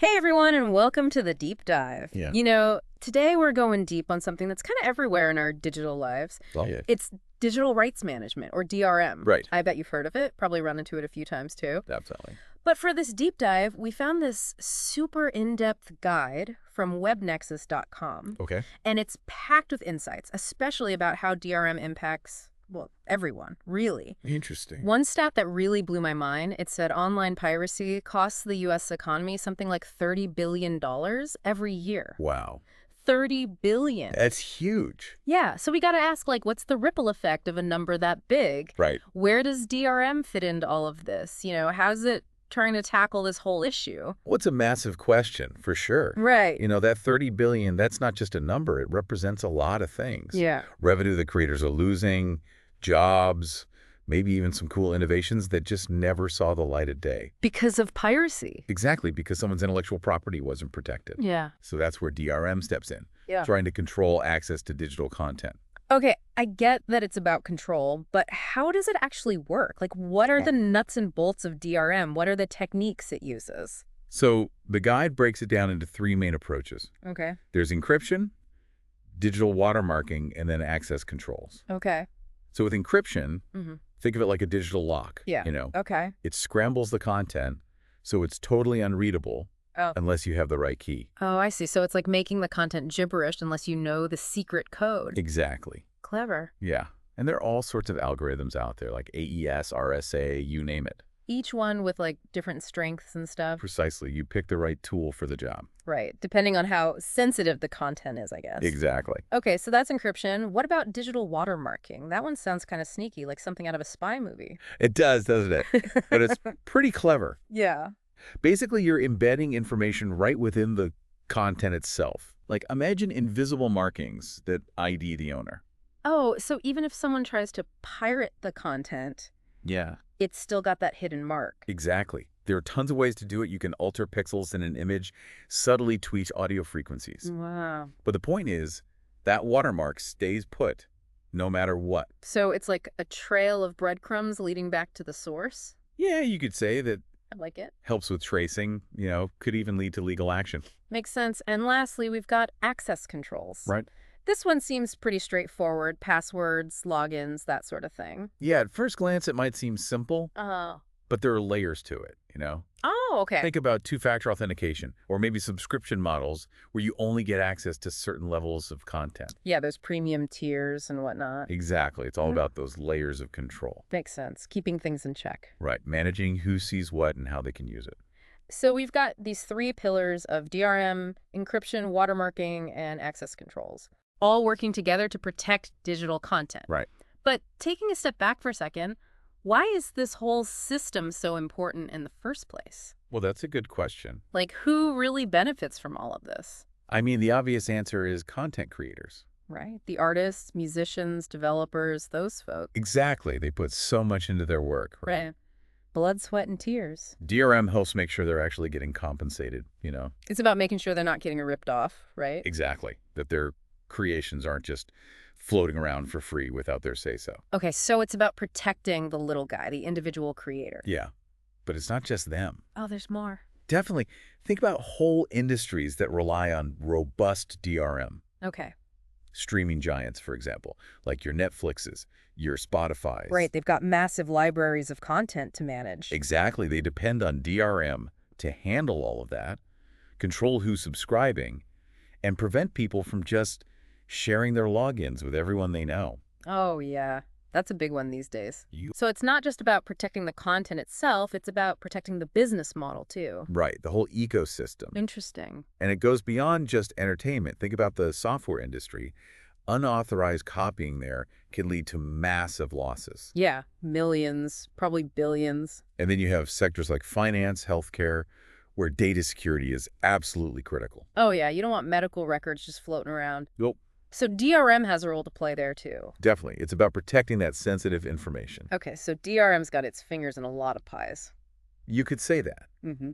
Hey everyone, and welcome to the deep dive. Yeah. Today we're going deep on something that's kind of everywhere in our digital lives. Oh, yeah. It's digital rights management, or DRM. Right. I bet you've heard of it, probably run into it a few times too. Definitely. But for this deep dive, we found this super in-depth guide from webnexus.com, Okay. and it's packed with insights, especially about how DRM impacts, well, everyone, really. Interesting. One stat that really blew my mind, it said online piracy costs the U.S. economy something like $30 billion every year. Wow. $30 billion. That's huge. Yeah, so we got to ask, what's the ripple effect of a number that big? Right. Where does DRM fit into all of this? How's it trying to tackle this whole issue? What's a massive question, for sure. Right. That 30 billion, that's not just a number. It represents a lot of things. Yeah. Revenue the creators are losing, jobs, maybe even some cool innovations that just never saw the light of day. Because of piracy. Exactly, because someone's intellectual property wasn't protected. Yeah. So that's where DRM steps in, Yeah. trying to control access to digital content. Okay, I get that it's about control, but how does it actually work? What are the nuts and bolts of DRM? What are the techniques it uses? So the guide breaks it down into three main approaches. Okay. There's encryption, digital watermarking, and then access controls. Okay. So with encryption, Mm-hmm. think of it like a digital lock. Yeah. Okay. It scrambles the content, so it's totally unreadable unless you have the right key. Oh, I see. So it's like making the content gibberish unless you know the secret code. Exactly. Clever. Yeah. And there are all sorts of algorithms out there, like AES, RSA, you name it. Each one with different strengths and stuff. Precisely. You pick the right tool for the job. Right. Depending on how sensitive the content is, I guess. Exactly. Okay, so that's encryption. What about digital watermarking? That one sounds kind of sneaky, like something out of a spy movie. It does, doesn't it? But it's pretty clever. Yeah. Basically, you're embedding information right within the content itself. Like, imagine invisible markings that ID the owner. Oh, so even if someone tries to pirate the content, Yeah. it's still got that hidden mark. Exactly. There are tons of ways to do it. You can alter pixels in an image, subtly tweak audio frequencies. Wow. But the point is, that watermark stays put no matter what. So it's like a trail of breadcrumbs leading back to the source? Yeah, you could say that I like it. helps with tracing, could even lead to legal action. Makes sense. And lastly, we've got access controls. Right. This one seems pretty straightforward. Passwords, logins, that sort of thing. Yeah, at first glance, it might seem simple, but there are layers to it, Oh, okay. Think about two-factor authentication or maybe subscription models where you only get access to certain levels of content. Yeah, there's premium tiers and whatnot. Exactly. It's all about those layers of control. Makes sense. Keeping things in check. Right. Managing who sees what and how they can use it. So we've got these three pillars of DRM, encryption, watermarking, and access controls, all working together to protect digital content. Right. But taking a step back for a second, why is this whole system so important in the first place? Well, that's a good question. Who really benefits from all of this? I mean, the obvious answer is content creators. Right? The artists, musicians, developers, those folks. Exactly. They put so much into their work. Right. Blood, sweat, and tears. DRM helps make sure they're actually getting compensated, It's about making sure they're not getting ripped off, right? Exactly. That their creations aren't just floating around for free without their say-so. Okay, so it's about protecting the little guy, the individual creator. Yeah. But it's not just them. Oh, there's more. Definitely. Think about whole industries that rely on robust DRM. Okay. Streaming giants, for example, like your Netflixes, your Spotifys. Right, they've got massive libraries of content to manage. Exactly. They depend on DRM to handle all of that, control who's subscribing, and prevent people from just sharing their logins with everyone they know. Oh, yeah. That's a big one these days. So it's not just about protecting the content itself, it's about protecting the business model, too. Right, the whole ecosystem. Interesting. And it goes beyond just entertainment. Think about the software industry. Unauthorized copying there can lead to massive losses. Yeah, millions, probably billions. And then you have sectors like finance, healthcare, where data security is absolutely critical. Oh, yeah, you don't want medical records just floating around. Nope. So DRM has a role to play there, too. Definitely. It's about protecting that sensitive information. Okay, so DRM's got its fingers in a lot of pies. You could say that. Mm-hmm.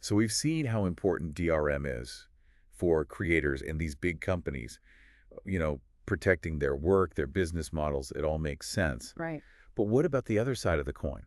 So we've seen how important DRM is for creators in these big companies, protecting their work, their business models. It all makes sense. Right. But what about the other side of the coin?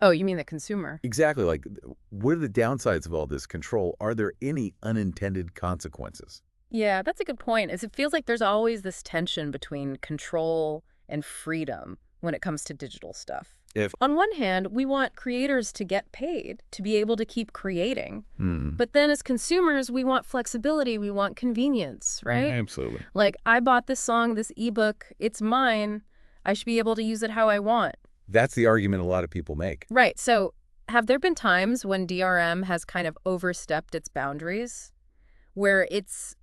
Oh, you mean the consumer? Exactly. Like, what are the downsides of all this control? Are there any unintended consequences? Yeah, that's a good point. It feels like there's always this tension between control and freedom when it comes to digital stuff. If On one hand, we want creators to get paid, to be able to keep creating. Hmm. But then as consumers, we want flexibility, we want convenience, right? Absolutely. Like, I bought this song, this ebook, it's mine. I should be able to use it how I want. That's the argument a lot of people make. Right. So have there been times when DRM has kind of overstepped its boundaries, where it's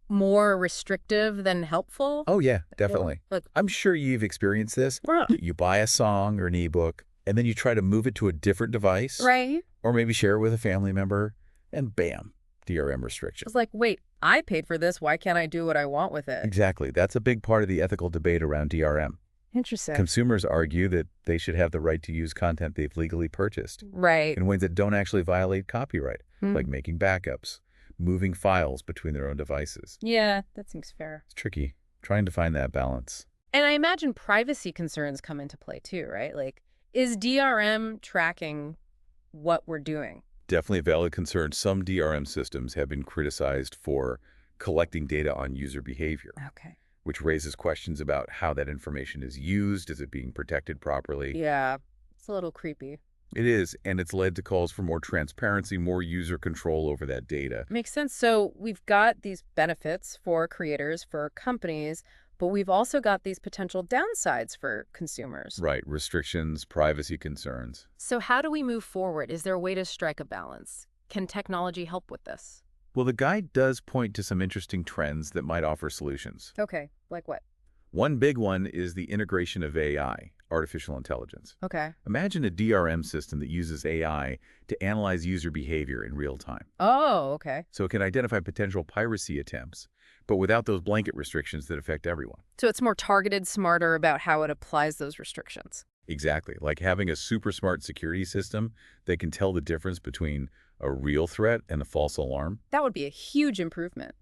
more restrictive than helpful? Oh, yeah, definitely. Like, I'm sure you've experienced this. You buy a song or an ebook, and then you try to move it to a different device. right? Or maybe share it with a family member, and bam, DRM restriction. It's like, wait, I paid for this. Why can't I do what I want with it? Exactly. That's a big part of the ethical debate around DRM. Interesting. Consumers argue that they should have the right to use content they've legally purchased Right. in ways that don't actually violate copyright, like making backups, moving files between their own devices. Yeah, that seems fair. It's tricky, trying to find that balance. And I imagine privacy concerns come into play too, right? Like, is DRM tracking what we're doing? Definitely a valid concern. Some DRM systems have been criticized for collecting data on user behavior, Okay. which raises questions about how that information is used. Is it being protected properly? Yeah, it's a little creepy. It is, and it's led to calls for more transparency, more user control over that data. Makes sense. So we've got these benefits for creators, for companies, but we've also got these potential downsides for consumers. Right, restrictions, privacy concerns. So how do we move forward? Is there a way to strike a balance? Can technology help with this? Well, the guide does point to some interesting trends that might offer solutions. Okay, like what? One big one is the integration of AI, artificial intelligence. Okay. Imagine a DRM system that uses AI to analyze user behavior in real time. Oh, okay. So it can identify potential piracy attempts, but without those blanket restrictions that affect everyone. So it's more targeted, smarter about how it applies those restrictions. Exactly, like having a super smart security system that can tell the difference between a real threat and a false alarm. That would be a huge improvement.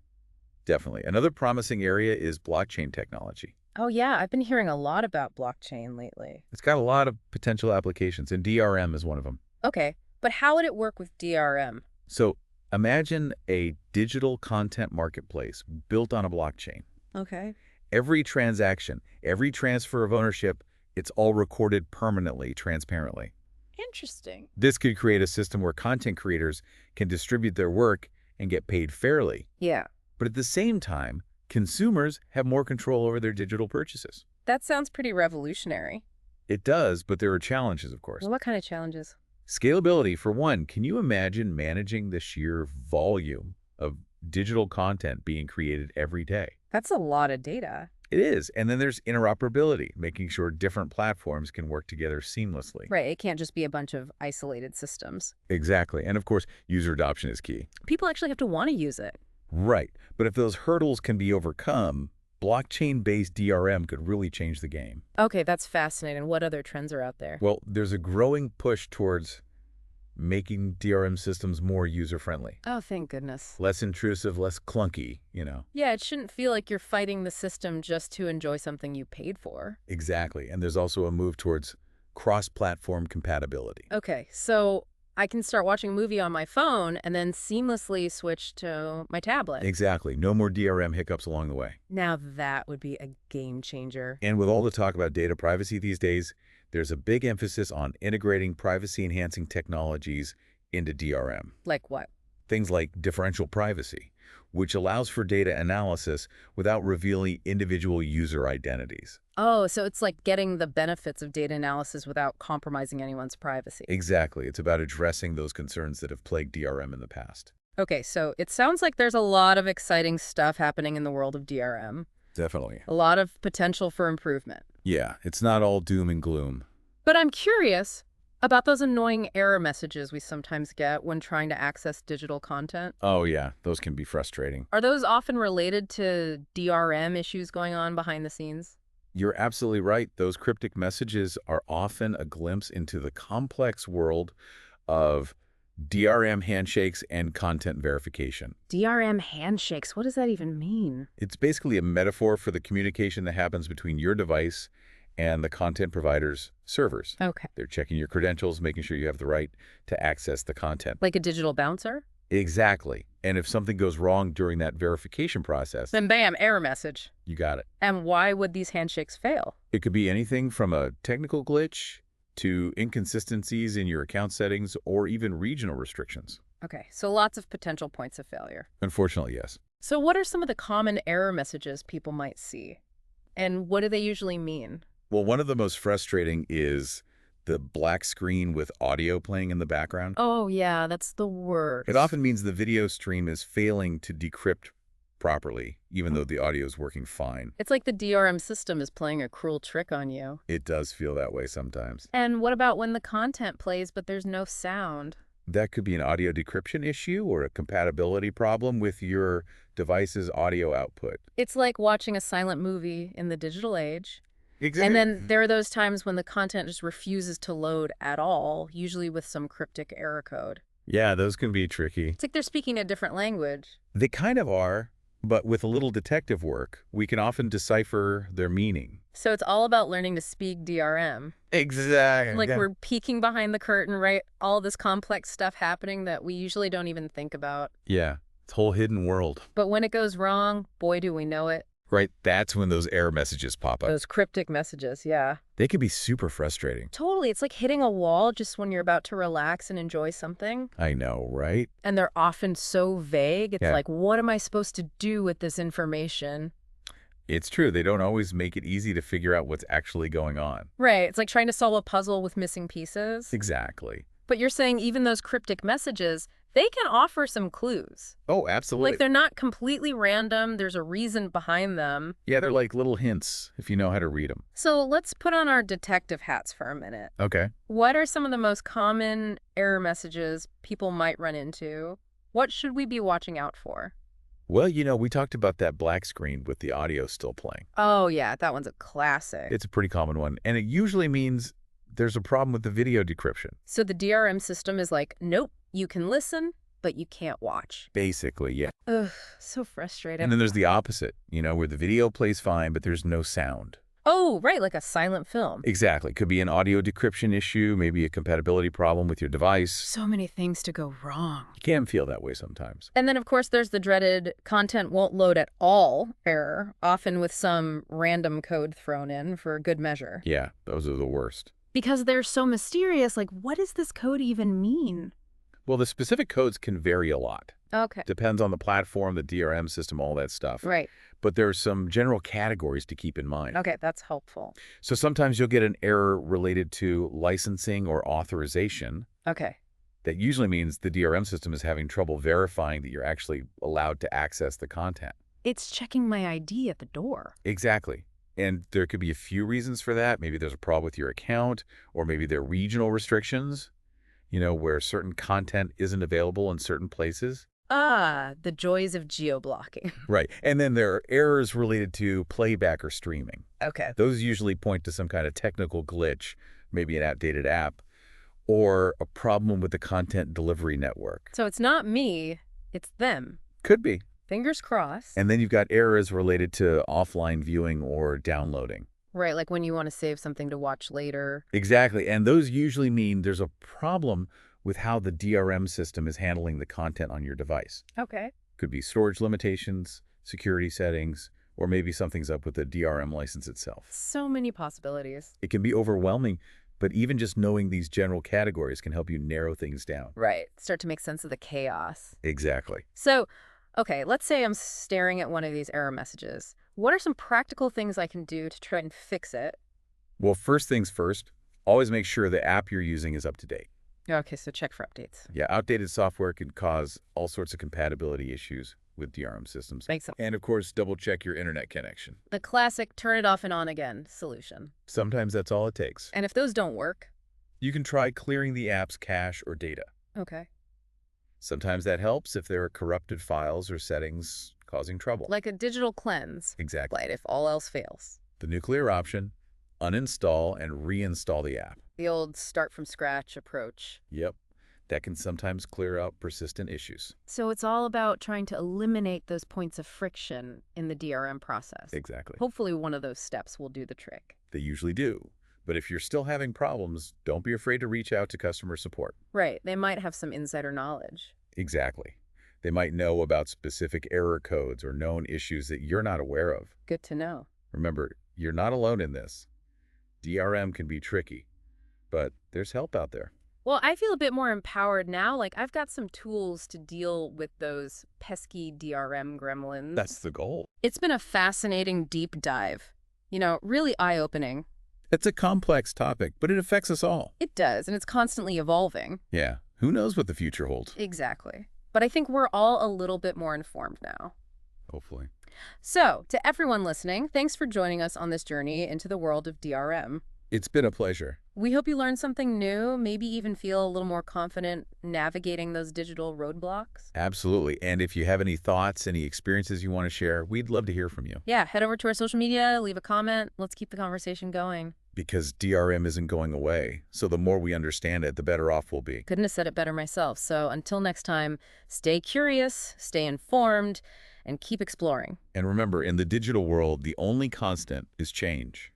Definitely. Another promising area is blockchain technology. Oh, yeah. I've been hearing a lot about blockchain lately. It's got a lot of potential applications, and DRM is one of them. Okay, but how would it work with DRM? So imagine a digital content marketplace built on a blockchain. Okay. Every transaction, every transfer of ownership, it's all recorded permanently, transparently. Interesting. This could create a system where content creators can distribute their work and get paid fairly. Yeah. But at the same time, consumers have more control over their digital purchases. That sounds pretty revolutionary. It does, but there are challenges, of course. Well, what kind of challenges? Scalability, for one. Can you imagine managing the sheer volume of digital content being created every day? That's a lot of data. It is. And then there's interoperability, making sure different platforms can work together seamlessly. Right. It can't just be a bunch of isolated systems. Exactly. And of course, user adoption is key. People actually have to want to use it. Right. But if those hurdles can be overcome, blockchain-based DRM could really change the game. Okay, that's fascinating. What other trends are out there? Well, there's a growing push towards making DRM systems more user-friendly. Oh, thank goodness. Less intrusive, less clunky, you know. Yeah, it shouldn't feel like you're fighting the system just to enjoy something you paid for. Exactly. And there's also a move towards cross-platform compatibility. Okay, so I can start watching a movie on my phone and then seamlessly switch to my tablet. Exactly. No more DRM hiccups along the way. Now that would be a game changer. And with all the talk about data privacy these days, there's a big emphasis on integrating privacy-enhancing technologies into DRM. Like what? Things like differential privacy, which allows for data analysis without revealing individual user identities. Oh, so it's like getting the benefits of data analysis without compromising anyone's privacy. Exactly. It's about addressing those concerns that have plagued DRM in the past. Okay, so it sounds like there's a lot of exciting stuff happening in the world of DRM. Definitely. A lot of potential for improvement. Yeah, it's not all doom and gloom. But I'm curious about those annoying error messages we sometimes get when trying to access digital content. Oh yeah, those can be frustrating. Are those often related to DRM issues going on behind the scenes? You're absolutely right. Those cryptic messages are often a glimpse into the complex world of DRM handshakes and content verification. DRM handshakes, what does that even mean? It's basically a metaphor for the communication that happens between your device and the content provider's servers. Okay. They're checking your credentials, making sure you have the right to access the content. Like a digital bouncer? Exactly. And if something goes wrong during that verification process, Then bam, error message. you got it. And why would these handshakes fail? It could be anything from a technical glitch to inconsistencies in your account settings or even regional restrictions. Okay, so lots of potential points of failure. Unfortunately, yes. So what are some of the common error messages people might see? And what do they usually mean? Well, one of the most frustrating is the black screen with audio playing in the background. Oh, yeah, that's the worst. It often means the video stream is failing to decrypt properly, even though the audio is working fine. It's like the DRM system is playing a cruel trick on you. It does feel that way sometimes. And what about when the content plays but there's no sound? That could be an audio decryption issue or a compatibility problem with your device's audio output. It's like watching a silent movie in the digital age. Exactly. And then there are those times when the content just refuses to load at all, usually with some cryptic error code. Yeah, those can be tricky. It's like they're speaking a different language. They kind of are, but with a little detective work, we can often decipher their meaning. So it's all about learning to speak DRM. Exactly. Like we're peeking behind the curtain, right? All this complex stuff happening that we usually don't even think about. Yeah, it's a whole hidden world. But when it goes wrong, boy, do we know it. Right, that's when those error messages pop up. Those cryptic messages, yeah. They can be super frustrating. Totally. It's like hitting a wall just when you're about to relax and enjoy something. I know, right? And they're often so vague. It's Yeah. like, what am I supposed to do with this information? It's true. They don't always make it easy to figure out what's actually going on. Right. It's like trying to solve a puzzle with missing pieces. Exactly. But you're saying even those cryptic messages, they can offer some clues. Oh, absolutely. Like they're not completely random. There's a reason behind them. Yeah, they're like little hints if you know how to read them. So let's put on our detective hats for a minute. Okay. What are some of the most common error messages people might run into? What should we be watching out for? Well, we talked about that black screen with the audio still playing. Oh, yeah, that one's a classic. It's a pretty common one, and it usually means there's a problem with the video decryption. So the DRM system is like, nope, you can listen, but you can't watch. Basically, yeah. Ugh, so frustrating. And then there's the opposite, where the video plays fine, but there's no sound. Oh, right, like a silent film. Exactly. Could be an audio decryption issue, maybe a compatibility problem with your device. So many things to go wrong. It can feel that way sometimes. And then, of course, there's the dreaded content won't load at all error, often with some random code thrown in for good measure. Yeah, those are the worst. Because they're so mysterious, like, what does this code even mean? Well, the specific codes can vary a lot. Okay. Depends on the platform, the DRM system, all that stuff. Right. But there are some general categories to keep in mind. Okay, that's helpful. So sometimes you'll get an error related to licensing or authorization. Okay. That usually means the DRM system is having trouble verifying that you're actually allowed to access the content. It's checking my ID at the door. Exactly. And there could be a few reasons for that. Maybe there's a problem with your account, or maybe there are regional restrictions, where certain content isn't available in certain places. Ah, the joys of geo-blocking. Right. And then there are errors related to playback or streaming. Okay. Those usually point to some kind of technical glitch, maybe an outdated app, or a problem with the content delivery network. So it's not me, it's them. Could be. Fingers crossed. And then you've got errors related to offline viewing or downloading. Right, like when you want to save something to watch later. Exactly. And those usually mean there's a problem with how the DRM system is handling the content on your device. Okay. Could be storage limitations, security settings, or maybe something's up with the DRM license itself. So many possibilities. It can be overwhelming, but even just knowing these general categories can help you narrow things down. Right. Start to make sense of the chaos. Exactly. So, okay, let's say I'm staring at one of these error messages. What are some practical things I can do to try and fix it? Well, first things first, always make sure the app you're using is up to date. Okay, so check for updates. Yeah, outdated software can cause all sorts of compatibility issues with DRM systems. Makes sense. And of course, double check your internet connection. The classic turn it off and on again solution. Sometimes that's all it takes. And if those don't work? You can try clearing the app's cache or data. Okay. Sometimes that helps if there are corrupted files or settings causing trouble. Like a digital cleanse. Exactly. Right, if all else fails. The nuclear option, uninstall and reinstall the app. The old start from scratch approach. Yep. That can sometimes clear out persistent issues. So it's all about trying to eliminate those points of friction in the DRM process. Exactly. Hopefully one of those steps will do the trick. They usually do. But if you're still having problems, don't be afraid to reach out to customer support. Right, they might have some insider knowledge. Exactly. They might know about specific error codes or known issues that you're not aware of. Good to know. Remember, you're not alone in this. DRM can be tricky, but there's help out there. Well, I feel a bit more empowered now. Like, I've got some tools to deal with those pesky DRM gremlins. That's the goal. It's been a fascinating deep dive. Really eye-opening. It's a complex topic, but it affects us all. It does, and it's constantly evolving. Yeah, who knows what the future holds? Exactly. But I think we're all a little bit more informed now. Hopefully. So, to everyone listening, thanks for joining us on this journey into the world of DRM. It's been a pleasure. We hope you learned something new, maybe even feel a little more confident navigating those digital roadblocks. Absolutely. And if you have any thoughts, any experiences you want to share, we'd love to hear from you. Yeah, head over to our social media, leave a comment. Let's keep the conversation going. Because DRM isn't going away, so the more we understand it, the better off we'll be. Couldn't have said it better myself. So until next time, stay curious, stay informed, and keep exploring. And remember, in the digital world, the only constant is change.